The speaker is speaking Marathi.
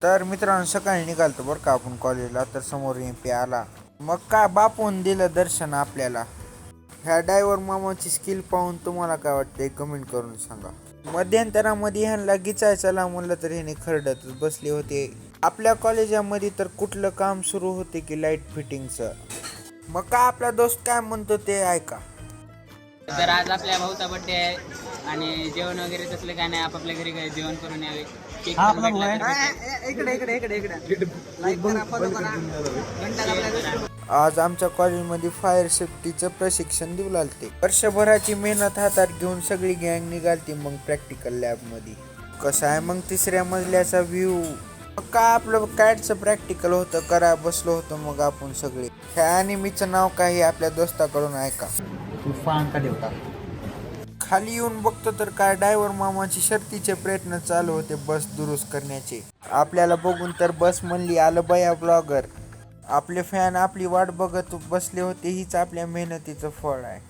तर मित्रांनो सकाळी निघालतो बरं का आपण कॉलेजला, तर समोर एमपी आला. मग काय बापून दिलं दर्शन आपल्याला. ह्या ड्रायव्हर मामाची स्किल पाहून तुम्हाला काय वाटतंय कमेंट करून सांगा. मध्यंतरामध्ये ह्यांना गिचायला म्हणलं तर ह्याने खरडतच बसले होते. आपल्या कॉलेजामध्ये तर कुठलं काम सुरू होते की लाईट फिटिंगचं. मग काय आपला दोस्त काय म्हणतो ते ऐका. तर आज आपल्या भाऊचा बर्थडे आहे आणि जेवण वगैरे तसलं काय नाही, आपापल्या घरी काय जेवण करून यावे. केक पण भेटला तर भेटेल. आज आमच्या कॉलेजमध्ये फायर सेफ्टीचं प्रशिक्षण देऊ लागते. वर्षभराची मेहनत हातात घेऊन सगळी गँग निघालती मग प्रॅक्टिकल लॅबमध्ये. कसं आहे मग तिसऱ्या मजल्याचा व्ह्यू. काय आपलं कॅटचं प्रॅक्टिकल होतं, करा बसलो होतो मग आपण सगळे. ह्या अॅनिमीचं नाव काही आपल्या दोस्ताकडून ऐका. खाली येऊन बघतो तर काय ड्रायव्हर मामाची शर्तीचे प्रयत्न चालू होते बस दुरुस्त करण्याचे. आपल्याला बघून तर बस म्हणली आलं बया ब्लॉगर. आपले फॅन आपली वाट बघत बसले होते. हीच आपल्या मेहनतीचं फळ आहे.